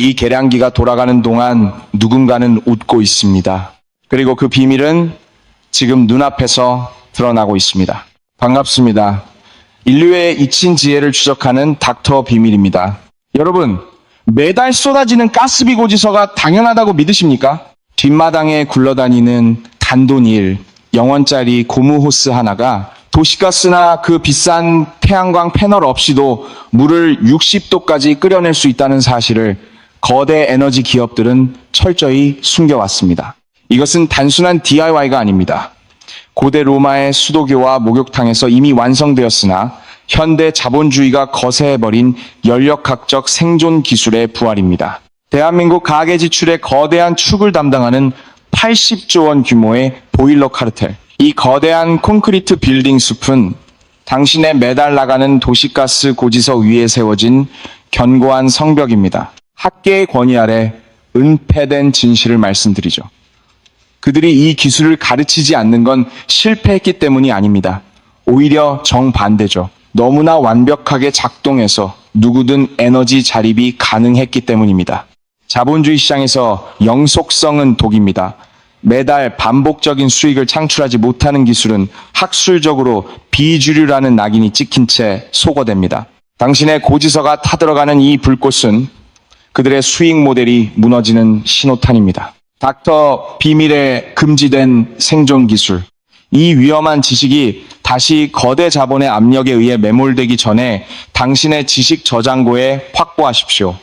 이 계량기가 돌아가는 동안 누군가는 웃고 있습니다. 그리고 그 비밀은 지금 눈앞에서 드러나고 있습니다. 반갑습니다. 인류의 잊힌 지혜를 추적하는 닥터 비밀입니다. 여러분, 매달 쏟아지는 가스비 고지서가 당연하다고 믿으십니까? 뒷마당에 굴러다니는 단돈1 0원짜리 고무 호스 하나가 도시가스나 그 비싼 태양광 패널 없이도 물을 60도까지 끓여낼 수 있다는 사실을 거대 에너지 기업들은 철저히 숨겨왔습니다. 이것은 단순한 DIY가 아닙니다. 고대 로마의 수도교와 목욕탕에서 이미 완성되었으나 현대 자본주의가 거세해버린 연력학적 생존 기술의 부활입니다. 대한민국 가계 지출의 거대한 축을 담당하는 80조 원 규모의 보일러 카르텔. 이 거대한 콘크리트 빌딩 숲은 당신의 매달 나가는 도시가스 고지서 위에 세워진 견고한 성벽입니다. 학계의 권위 아래 은폐된 진실을 말씀드리죠. 그들이 이 기술을 가르치지 않는 건 실패했기 때문이 아닙니다. 오히려 정반대죠. 너무나 완벽하게 작동해서 누구든 에너지 자립이 가능했기 때문입니다. 자본주의 시장에서 영속성은 독입니다. 매달 반복적인 수익을 창출하지 못하는 기술은 학술적으로 비주류라는 낙인이 찍힌 채 소거됩니다. 당신의 고지서가 타들어가는 이 불꽃은 그들의 수익 모델이 무너지는 신호탄입니다. 닥터 비밀의 금지된 생존 기술. 이 위험한 지식이 다시 거대 자본의 압력에 의해 매몰되기 전에 당신의 지식 저장고에 확보하십시오.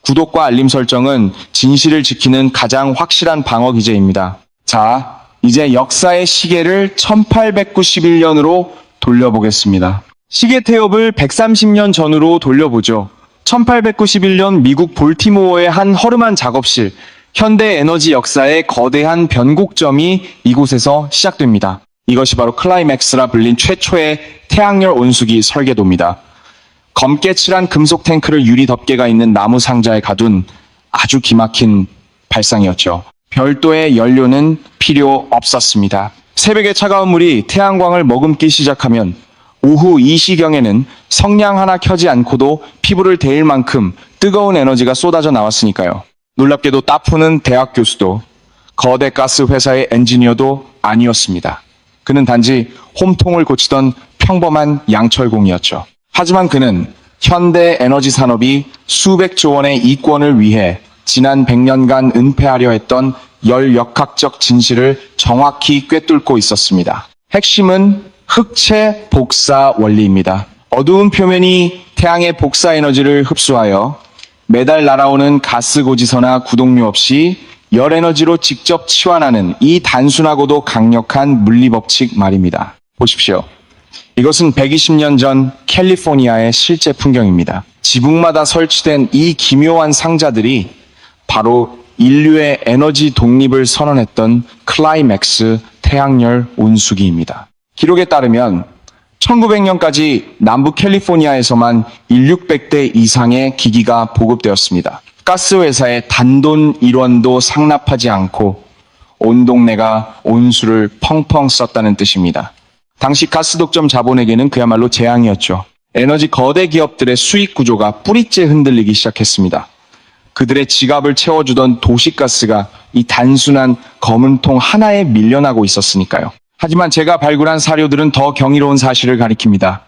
구독과 알림 설정은 진실을 지키는 가장 확실한 방어 기제입니다. 자, 이제 역사의 시계를 1891년으로 돌려보겠습니다. 시계 태엽을 130년 전으로 돌려보죠. 1891년 미국 볼티모어의 한 허름한 작업실, 현대 에너지 역사의 거대한 변곡점이 이곳에서 시작됩니다. 이것이 바로 클라이맥스라 불린 최초의 태양열 온수기 설계도입니다. 검게 칠한 금속 탱크를 유리 덮개가 있는 나무 상자에 가둔 아주 기막힌 발상이었죠. 별도의 연료는 필요 없었습니다. 새벽의 차가운 물이 태양광을 머금기 시작하면 오후 이 시경에는 성냥 하나 켜지 않고도 피부를 데일 만큼 뜨거운 에너지가 쏟아져 나왔으니까요. 놀랍게도 따프는 대학 교수도 거대 가스 회사의 엔지니어도 아니었습니다. 그는 단지 홈통을 고치던 평범한 양철공이었죠. 하지만 그는 현대 에너지 산업이 수백조 원의 이권을 위해 지난 100년간 은폐하려 했던 열역학적 진실을 정확히 꿰뚫고 있었습니다. 핵심은 흑체 복사 원리입니다. 어두운 표면이 태양의 복사 에너지를 흡수하여 매달 날아오는 가스 고지서나 구동료 없이 열 에너지로 직접 치환하는 이 단순하고도 강력한 물리법칙 말입니다. 보십시오. 이것은 120년 전 캘리포니아의 실제 풍경입니다. 지붕마다 설치된 이 기묘한 상자들이 바로 인류의 에너지 독립을 선언했던 클라이맥스 태양열 온수기입니다. 기록에 따르면 1900년까지 남부 캘리포니아에서만 1600대 이상의 기기가 보급되었습니다. 가스회사의 단돈 1원도 상납하지 않고 온 동네가 온수를 펑펑 썼다는 뜻입니다. 당시 가스 독점 자본에게는 그야말로 재앙이었죠. 에너지 거대 기업들의 수익 구조가 뿌리째 흔들리기 시작했습니다. 그들의 지갑을 채워주던 도시가스가 이 단순한 검은 통 하나에 밀려나고 있었으니까요. 하지만 제가 발굴한 사료들은 더 경이로운 사실을 가리킵니다.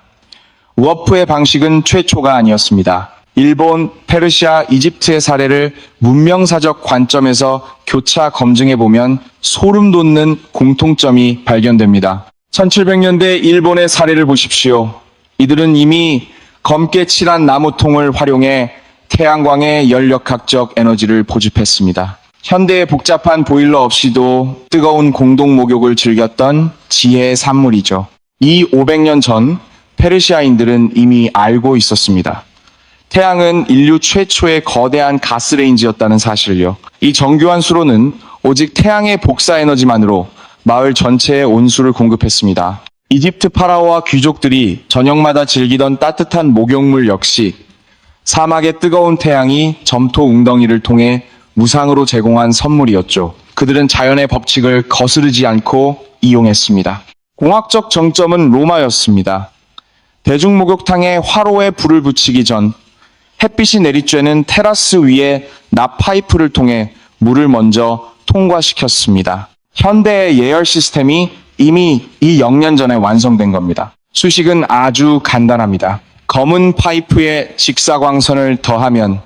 워프의 방식은 최초가 아니었습니다. 일본, 페르시아, 이집트의 사례를 문명사적 관점에서 교차 검증해보면 소름 돋는 공통점이 발견됩니다. 1700년대 일본의 사례를 보십시오. 이들은 이미 검게 칠한 나무통을 활용해 태양광의 연력학적 에너지를 보집했습니다. 현대의 복잡한 보일러 없이도 뜨거운 공동 목욕을 즐겼던 지혜의 산물이죠. 이 500년 전 페르시아인들은 이미 알고 있었습니다. 태양은 인류 최초의 거대한 가스레인지였다는 사실을요. 이 정교한 수로는 오직 태양의 복사 에너지만으로 마을 전체에 온수를 공급했습니다. 이집트 파라오와 귀족들이 저녁마다 즐기던 따뜻한 목욕물 역시 사막의 뜨거운 태양이 점토 웅덩이를 통해 무상으로 제공한 선물이었죠. 그들은 자연의 법칙을 거스르지 않고 이용했습니다. 공학적 정점은 로마였습니다. 대중목욕탕에 화로에 불을 붙이기 전 햇빛이 내리쬐는 테라스 위에 납파이프를 통해 물을 먼저 통과시켰습니다. 현대의 예열 시스템이 이미 이 0년 전에 완성된 겁니다. 수식은 아주 간단합니다. 검은 파이프에 직사광선을 더하면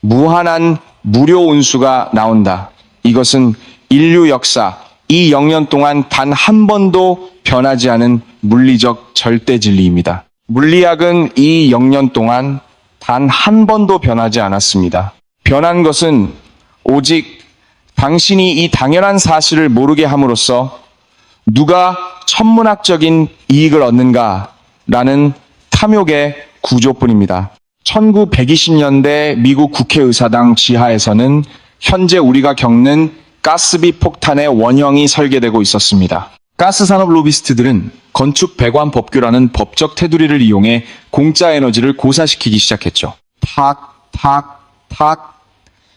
무한한 무료 온수가 나온다. 이것은 인류 역사 이 0년 동안 단 한 번도 변하지 않은 물리적 절대 진리입니다. 물리학은 이 0년 동안 단 한 번도 변하지 않았습니다. 변한 것은 오직 당신이 이 당연한 사실을 모르게 함으로써 누가 천문학적인 이익을 얻는가라는 탐욕의 구조뿐입니다. 1920년대 미국 국회의사당 지하에서는 현재 우리가 겪는 가스비 폭탄의 원형이 설계되고 있었습니다. 가스산업 로비스트들은 건축 배관 법규라는 법적 테두리를 이용해 공짜 에너지를 고사시키기 시작했죠. 탁, 탁, 탁.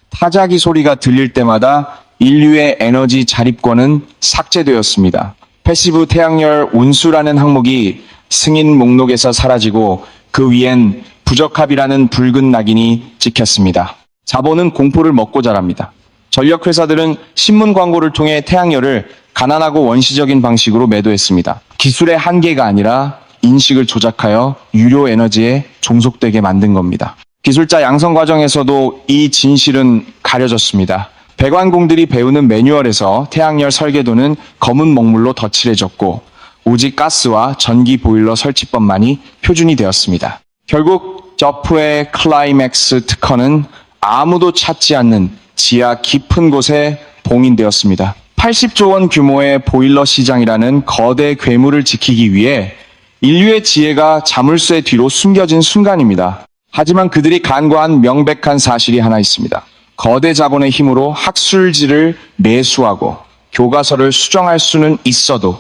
타자기 소리가 들릴 때마다 인류의 에너지 자립권은 삭제되었습니다. 패시브 태양열 온수라는 항목이 승인 목록에서 사라지고 그 위엔 부적합이라는 붉은 낙인이 찍혔습니다. 자본은 공포를 먹고 자랍니다. 전력회사들은 신문 광고를 통해 태양열을 가난하고 원시적인 방식으로 매도했습니다. 기술의 한계가 아니라 인식을 조작하여 유료 에너지에 종속되게 만든 겁니다. 기술자 양성 과정에서도 이 진실은 가려졌습니다. 배관공들이 배우는 매뉴얼에서 태양열 설계도는 검은 먹물로 덧칠해졌고 오직 가스와 전기 보일러 설치법만이 표준이 되었습니다. 결국 저프의 클라이맥스 특허는 아무도 찾지 않는 지하 깊은 곳에 봉인되었습니다. 80조 원 규모의 보일러 시장이라는 거대 괴물을 지키기 위해 인류의 지혜가 자물쇠 뒤로 숨겨진 순간입니다. 하지만 그들이 간과한 명백한 사실이 하나 있습니다. 거대 자본의 힘으로 학술지를 매수하고 교과서를 수정할 수는 있어도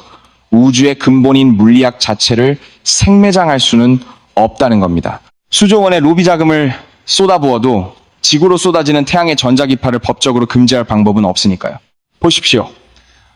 우주의 근본인 물리학 자체를 생매장할 수는 없다는 겁니다. 수조 원의 로비 자금을 쏟아부어도 지구로 쏟아지는 태양의 전자기파를 법적으로 금지할 방법은 없으니까요. 보십시오.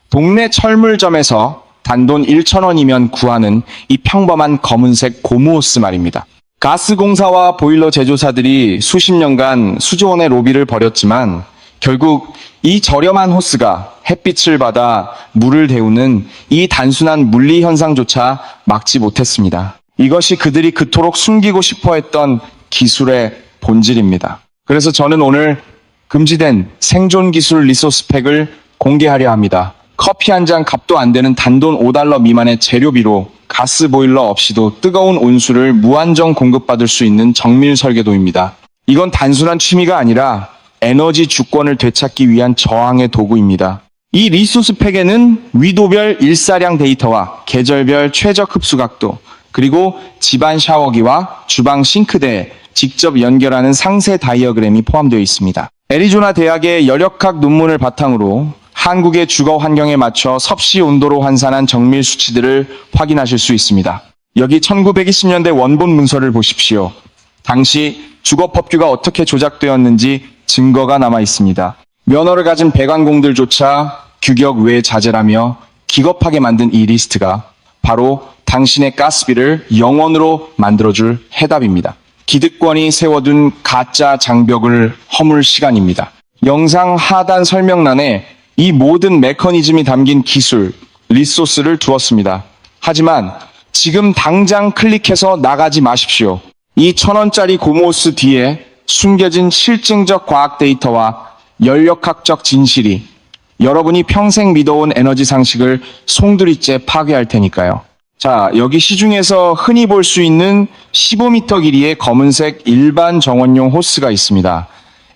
동네 철물점에서 단돈 1,000원이면 구하는 이 평범한 검은색 고무호스 말입니다. 가스공사와 보일러 제조사들이 수십 년간 수조 원의 로비를 벌였지만 결국 이 저렴한 호스가 햇빛을 받아 물을 데우는 이 단순한 물리 현상조차 막지 못했습니다. 이것이 그들이 그토록 숨기고 싶어 했던 기술의 본질입니다. 그래서 저는 오늘 금지된 생존 기술 리소스펙을 공개하려 합니다. 커피 한 잔 값도 안 되는 단돈 $5 미만의 재료비로 가스 보일러 없이도 뜨거운 온수를 무한정 공급받을 수 있는 정밀 설계도입니다. 이건 단순한 취미가 아니라 에너지 주권을 되찾기 위한 저항의 도구입니다. 이 리소스팩에는 위도별 일사량 데이터와 계절별 최적 흡수 각도, 그리고 집안 샤워기와 주방 싱크대에 직접 연결하는 상세 다이어그램이 포함되어 있습니다. 애리조나 대학의 열역학 논문을 바탕으로 한국의 주거 환경에 맞춰 섭씨 온도로 환산한 정밀 수치들을 확인하실 수 있습니다. 여기 1920년대 원본 문서를 보십시오. 당시 주거법규가 어떻게 조작되었는지 증거가 남아 있습니다. 면허를 가진 배관공들조차 규격 외 자제라며 기겁하게 만든 이 리스트가 바로 당신의 가스비를 0원으로 만들어줄 해답입니다. 기득권이 세워둔 가짜 장벽을 허물 시간입니다. 영상 하단 설명란에 이 모든 메커니즘이 담긴 기술, 리소스를 두었습니다. 하지만 지금 당장 클릭해서 나가지 마십시오. 이 1,000원짜리 고무호스 뒤에 숨겨진 실증적 과학 데이터와 열역학적 진실이 여러분이 평생 믿어온 에너지 상식을 송두리째 파괴할 테니까요. 자, 여기 시중에서 흔히 볼 수 있는 15m 길이의 검은색 일반 정원용 호스가 있습니다.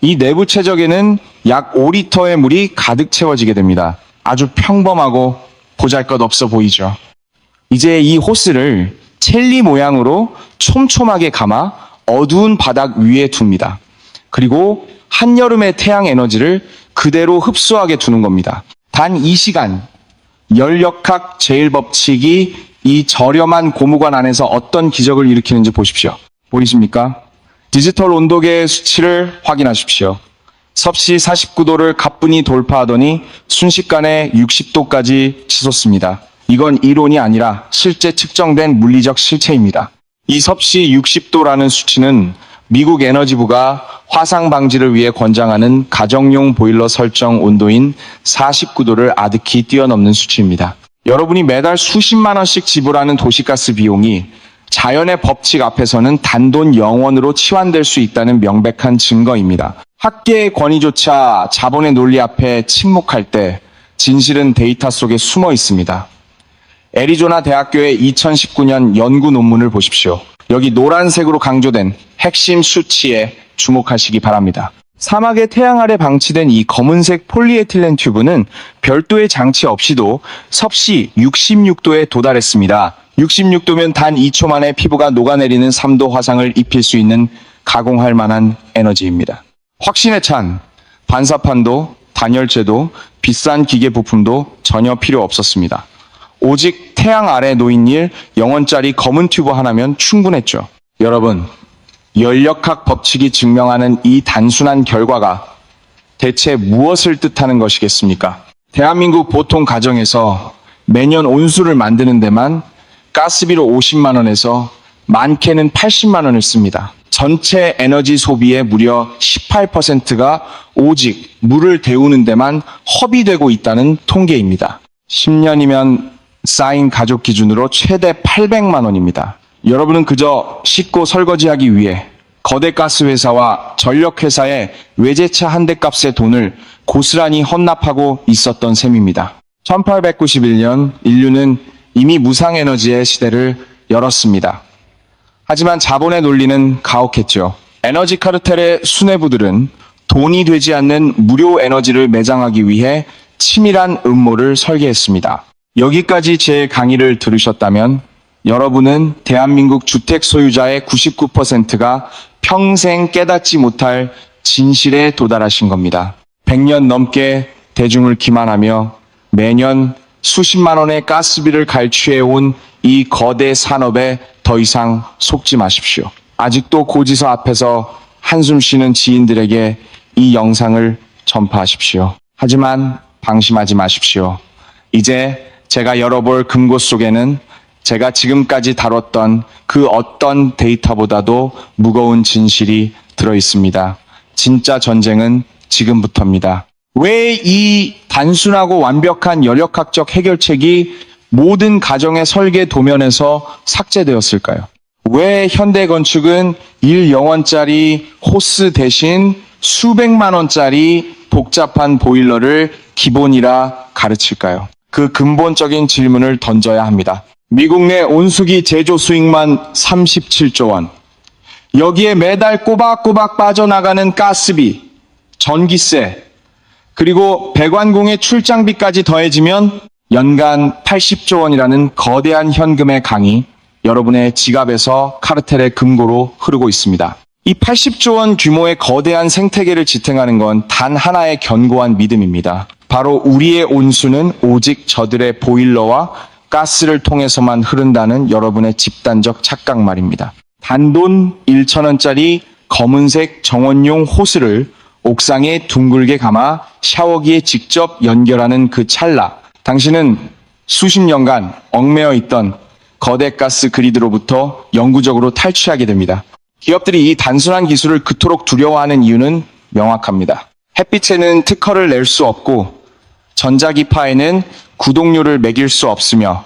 이 내부 최적에는 약 5리터의 물이 가득 채워지게 됩니다. 아주 평범하고 보잘것없어 보이죠. 이제 이 호스를 첼리 모양으로 촘촘하게 감아 어두운 바닥 위에 둡니다. 그리고 한여름의 태양 에너지를 그대로 흡수하게 두는 겁니다. 단 2시간, 열역학 제일법칙이 이 저렴한 고무관 안에서 어떤 기적을 일으키는지 보십시오. 보이십니까? 디지털 온도계의 수치를 확인하십시오. 섭씨 49도를 가뿐히 돌파하더니 순식간에 60도까지 치솟습니다. 이건 이론이 아니라 실제 측정된 물리적 실체입니다. 이 섭씨 60도라는 수치는 미국 에너지부가 화상 방지를 위해 권장하는 가정용 보일러 설정 온도인 49도를 아득히 뛰어넘는 수치입니다. 여러분이 매달 수십만 원씩 지불하는 도시가스 비용이 자연의 법칙 앞에서는 단돈 0원으로 치환될 수 있다는 명백한 증거입니다. 학계의 권위조차 자본의 논리 앞에 침묵할 때 진실은 데이터 속에 숨어 있습니다. 애리조나 대학교의 2019년 연구 논문을 보십시오. 여기 노란색으로 강조된 핵심 수치에 주목하시기 바랍니다. 사막의 태양 아래 방치된 이 검은색 폴리에틸렌 튜브는 별도의 장치 없이도 섭씨 66도에 도달했습니다. 66도면 단 2초 만에 피부가 녹아내리는 3도 화상을 입힐 수 있는 가공할 만한 에너지입니다. 확신에 찬 반사판도, 단열재도, 비싼 기계 부품도 전혀 필요 없었습니다. 오직 태양 아래 놓인 일 0원짜리 검은 튜브 하나면 충분했죠. 여러분, 연력학 법칙이 증명하는 이 단순한 결과가 대체 무엇을 뜻하는 것이겠습니까? 대한민국 보통 가정에서 매년 온수를 만드는 데만 가스비로 50만 원에서 많게는 80만 원을 씁니다. 전체 에너지 소비의 무려 18%가 오직 물을 데우는 데만 허비되고 있다는 통계입니다. 10년이면 쌓인 가족 기준으로 최대 800만 원입니다. 여러분은 그저 씻고 설거지하기 위해 거대 가스회사와 전력회사의 외제차 한 대 값의 돈을 고스란히 헌납하고 있었던 셈입니다. 1891년 인류는 이미 무상에너지의 시대를 열었습니다. 하지만 자본의 논리는 가혹했죠. 에너지 카르텔의 수뇌부들은 돈이 되지 않는 무료 에너지를 매장하기 위해 치밀한 음모를 설계했습니다. 여기까지 제 강의를 들으셨다면 여러분은 대한민국 주택 소유자의 99%가 평생 깨닫지 못할 진실에 도달하신 겁니다. 100년 넘게 대중을 기만하며 매년 수십만 원의 가스비를 갈취해온 이 거대 산업에 더 이상 속지 마십시오. 아직도 고지서 앞에서 한숨 쉬는 지인들에게 이 영상을 전파하십시오. 하지만 방심하지 마십시오. 이제 제가 열어볼 금고 속에는 제가 지금까지 다뤘던 그 어떤 데이터보다도 무거운 진실이 들어 있습니다. 진짜 전쟁은 지금부터입니다. 왜 이 단순하고 완벽한 연력학적 해결책이 모든 가정의 설계 도면에서 삭제되었을까요? 왜 현대 건축은 1영원짜리 호스 대신 수백만 원짜리 복잡한 보일러를 기본이라 가르칠까요? 그 근본적인 질문을 던져야 합니다. 미국 내 온수기 제조 수익만 37조 원. 여기에 매달 꼬박꼬박 빠져나가는 가스비, 전기세, 그리고 배관공의 출장비까지 더해지면 연간 80조 원이라는 거대한 현금의 강이 여러분의 지갑에서 카르텔의 금고로 흐르고 있습니다. 이 80조 원 규모의 거대한 생태계를 지탱하는 건 단 하나의 견고한 믿음입니다. 바로 우리의 온수는 오직 저들의 보일러와 가스를 통해서만 흐른다는 여러분의 집단적 착각 말입니다. 단돈 1,000원짜리 검은색 정원용 호스를 옥상에 둥글게 감아 샤워기에 직접 연결하는 그 찰나, 당신은 수십 년간 얽매여 있던 거대 가스 그리드로부터 영구적으로 탈취하게 됩니다. 기업들이 이 단순한 기술을 그토록 두려워하는 이유는 명확합니다. 햇빛에는 특허를 낼 수 없고 전자기파에는 구독료를 매길 수 없으며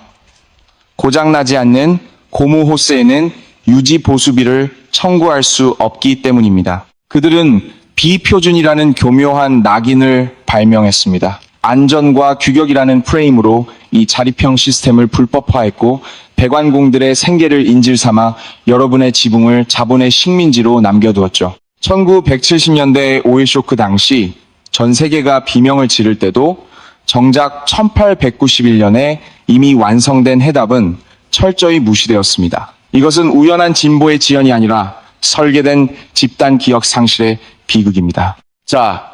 고장나지 않는 고무 호스에는 유지 보수비를 청구할 수 없기 때문입니다. 그들은 비표준이라는 교묘한 낙인을 발명했습니다. 안전과 규격이라는 프레임으로 이 자립형 시스템을 불법화했고 배관공들의 생계를 인질 삼아 여러분의 지붕을 자본의 식민지로 남겨두었죠. 1970년대 오일 쇼크 당시 전 세계가 비명을 지를 때도 정작 1891년에 이미 완성된 해답은 철저히 무시되었습니다. 이것은 우연한 진보의 지연이 아니라 설계된 집단 기억 상실의 비극입니다. 자,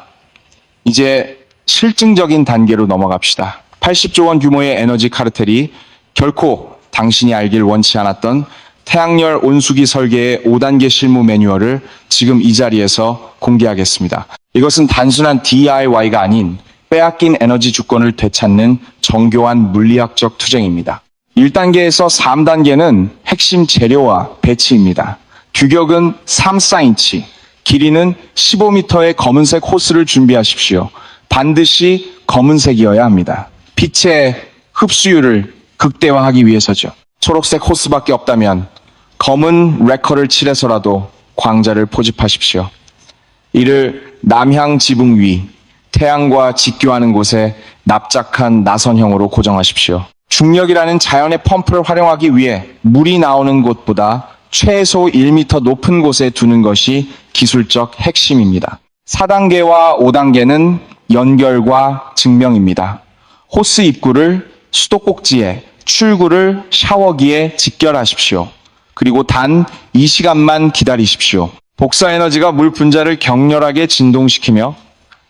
이제 실증적인 단계로 넘어갑시다. 80조 원 규모의 에너지 카르텔이 결코 당신이 알길 원치 않았던 태양열 온수기 설계의 5단계 실무 매뉴얼을 지금 이 자리에서 공개하겠습니다. 이것은 단순한 DIY가 아닌 빼앗긴 에너지 주권을 되찾는 정교한 물리학적 투쟁입니다. 1단계에서 3단계는 핵심 재료와 배치입니다. 규격은 3, 4인치, 길이는 15m의 검은색 호스를 준비하십시오. 반드시 검은색이어야 합니다. 빛의 흡수율을 극대화하기 위해서죠. 초록색 호스밖에 없다면 검은 레커를 칠해서라도 광자를 포집하십시오. 이를 남향 지붕 위, 태양과 직교하는 곳에 납작한 나선형으로 고정하십시오. 중력이라는 자연의 펌프를 활용하기 위해 물이 나오는 곳보다 최소 1m 높은 곳에 두는 것이 기술적 핵심입니다. 4단계와 5단계는 연결과 증명입니다. 호스 입구를 수도꼭지에, 출구를 샤워기에 직결하십시오. 그리고 단 2시간만 기다리십시오. 복사 에너지가 물 분자를 격렬하게 진동시키며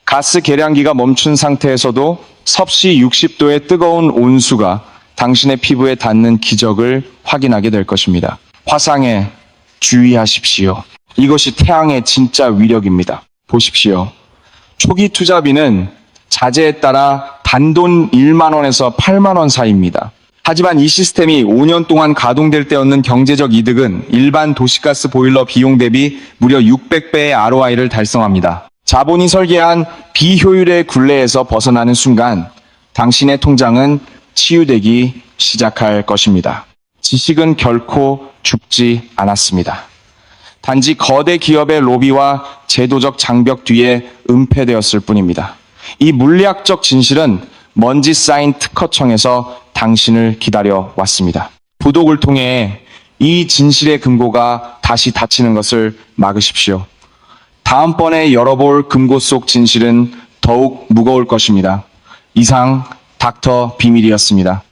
가스 계량기가 멈춘 상태에서도 섭씨 60도의 뜨거운 온수가 당신의 피부에 닿는 기적을 확인하게 될 것입니다. 화상에 주의하십시오. 이것이 태양의 진짜 위력입니다. 보십시오. 초기 투자비는 자재에 따라 단돈 1만 원에서 8만 원 사이입니다. 하지만 이 시스템이 5년 동안 가동될 때 얻는 경제적 이득은 일반 도시가스 보일러 비용 대비 무려 600배의 ROI를 달성합니다. 자본이 설계한 비효율의 굴레에서 벗어나는 순간 당신의 통장은 치유되기 시작할 것입니다. 지식은 결코 죽지 않았습니다. 단지 거대 기업의 로비와 제도적 장벽 뒤에 은폐되었을 뿐입니다. 이 물리학적 진실은 먼지 쌓인 특허청에서 당신을 기다려 왔습니다. 부독을 통해 이 진실의 금고가 다시 닫히는 것을 막으십시오. 다음번에 열어볼 금고 속 진실은 더욱 무거울 것입니다. 이상 닥터 비밀이었습니다.